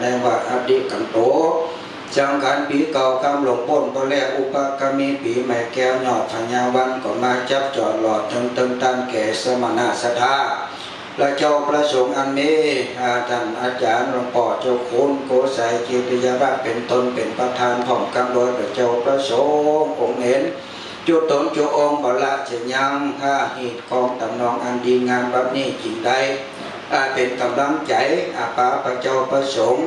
ในว่าอดีตกันโตจังการปีเก่ากำหลงปนก็แลอุปกรรมีปีใหม่แก้วหยอดพญาวันก็มาจับจอดหลอดถึงตึงตันแก่สมณะสัทธาและเจ้าประสงค์อันนี้ท่านอาจารย์หลวงพ่อเจ้าคุณโกสัยกิติยราชเป็นตนเป็นประธานของกำโดยเจ้าประสงค์องค์เห็นจุดตนจุดองค์บละเจียยังหีดกองตำนองอันดีงามแบบนี้จริงได้เป็นกำลังใจป้าพระเจ้าประสงค์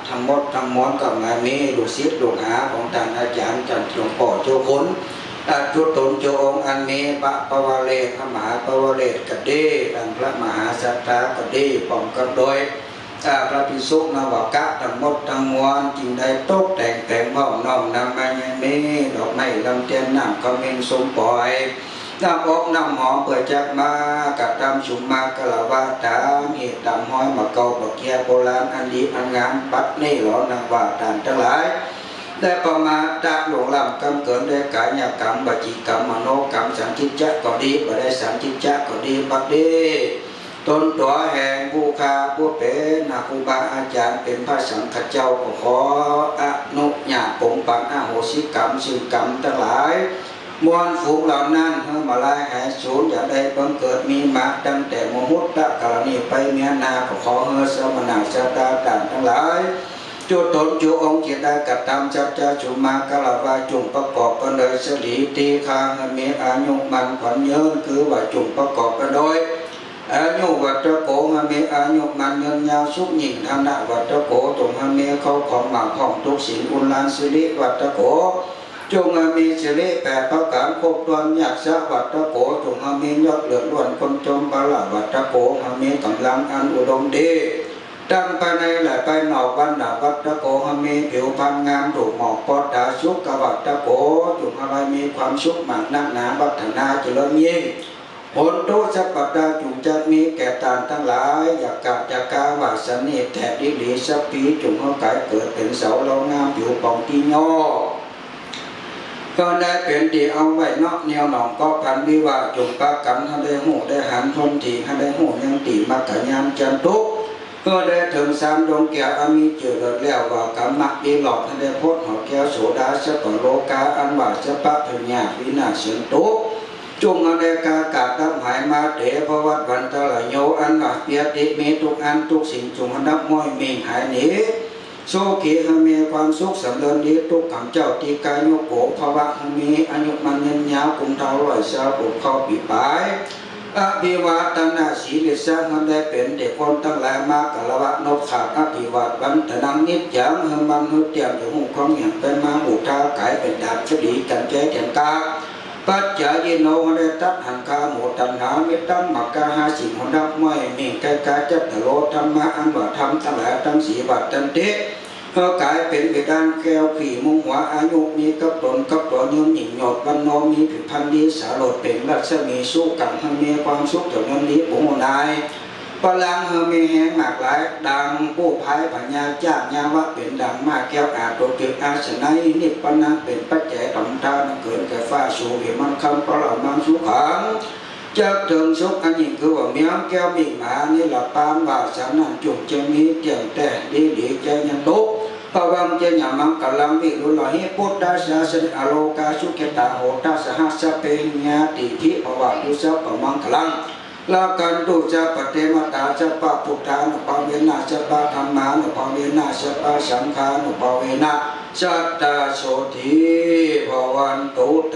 ทั้งหมดทั้งมวลก็มามีลูกศิษย์ลูกหาของท่านอาจารย์จันทร์หลวงพ่อเจ้าคุณจุดตนจุดองค์อันมีพระปวเรศพระมหาปวเรศกดีดังพระมหาสัตตากดีป้องกันโดยพระภิกษุนวากะทั้งหมดทั้งมวลจึงได้ตกแต่งห้องน้อมนำมาอย่างนี้ดอกไม้ลำเทียนน้ำก็มีสมปล่อยน้ำอกน้ำหอมเปิดจากมากัดตำชุมมากะละวาตามีตำห้อยมาเกาดอกแก้โบราณอันดีอันงามปัดนี่หล่อนางว่าตานทั้งหลายได้ประมาทจากหลวงลำกำเกินได้กายกรรมบัจิกรรมมโนกรรมสันทิจักก็ดีบ่ได้สันทิจักก็ดีบัดดีตนตัวแห่งผู้คาผู้เป็นครูบาอาจารย์เป็นพระสังฆเจ้าขออนุญาตปงปังอโหสิกรรมซึ่งกรรมทั้งหลายมวลฝูงเหล่านั้นเมื่อมาลายหายสูญอย่าได้บังเกิดมีมาตั้งแต่มมุตตะกรณีไปเมียนาขอเฮสมณะชาตาต่างทั้งหลายจุดตนจุองค์จิตได้กัดตามจับจะจุมากะลาวาจุงประกอบกันโดยสลีตีคางมีอายุมันขวัญเยินคือว่าจุงประกอบกันโดยอายุวัตโกมีอายุมันเงินยาวสุขหญิงธนาวัตโกจงมีเขาของหมากของทุกสิ่งอุลานสิริวัตโกจงมีสิริแปดประการครบถ้วนอยากสวัตโกจงมียอดเหลือล้วนคนจมบาลวัตโกมีกำลังอันอุดมดีตั้งภายในและภายนอกวันดาวัตโกมีผิวพรรณงามถูกหมอกปอดดาสุขวัตโกจงมีความสุขมากนักหนาวัฒนาเจริญยิ่งผลทุสัพพะจุงจะมีแก่ตานทั้งหลายอยากกาจากกาวาสนิแถบดิลีสัพพีจุงเขากายเกิดเป็นเสาเรางามผิวปองที่ย่อก็ได้เป็นดีเอาไว้นอกแนวหนองก็กันวิวาจุงปากันให้ได้หูได้หันทนทีให้ได้หูยังตีมักขยามจันทุกก็ได้ถึงสามดวงแก้วมีเจือแล้วว่ากรรมะดีหลอกให้ได้พ้นหัวแก้วโสดาสัพโลกาอันว่าสัพพะพญาวินาศเสียงทุกจงอเนกากาดับหายมาเถภวัตวันตะละโยอันว่าเปียติมีทุกอันทุกสิ่งจงดับม้อยมีหายหนีโสกีหมีความสุขสำเร็จดีทุกขังเจ้าตีกายโยโกภวะหมีอายุมันเงินยาวกุมเท้าลอยเสือปลุกเข้าปีปายอภิวาตนาสีลิสาหันได้เป็นเด็กคนตั้งหลายมากกะละวะนกขาดอภิวาตวันตนังนิจจังเฮมันหุเตียมอยู่หูของอย่างเป็นมาบุตาไก่เป็นดาบชดีกันใจเถียงกาปัจจายโนได้ตัดหันกาโมตันหามิตัมมักกะหาสิ่งหดับไม่มีกายกายจัตโลธรรมะอันว่าธรรมทั้งหลายทั้งสีวัดตันเตก็กลายเป็นไปด้านแก้วขี่มุงหัวอายุมีกับตนกับตัวยืนหญิงหยดวันนอมีผิวพันธ์ดีสาโลดเป็นรัศมีสู้กันให้มีความสุขจากนั้นนี้ปุงนายพลังมีแห่งหลากหลายดังผู้พายปัญญาจ้างยาวะเป็นดังมาแก้วอาตัวเกิดอาชนัยนิพพานังเป็นปัจจัยต่ำตาเกิดแก่ฟ้าสูงมันคำเพราะเรามังสุขังจะถึงสุขอันยิ่งคือว่าเมียแก้วมีหมานี่หลับปานว่าสานันจุงจะมีเจียงแต่ดีใจยันตุพระวังเจญามังกลังวิรุลหิพุทธาสาสนิอโลกาสุเกตาโหตัสหัสเปญญาติทิภวะดุสัพพมังกลังลากันตุจะปเทมตาจะปะพุทธานุภาเวนะจะปะธรรมานุภาเวนะจะปะสังฆานุภาเวนะสัตตาโสธีภวันตุเต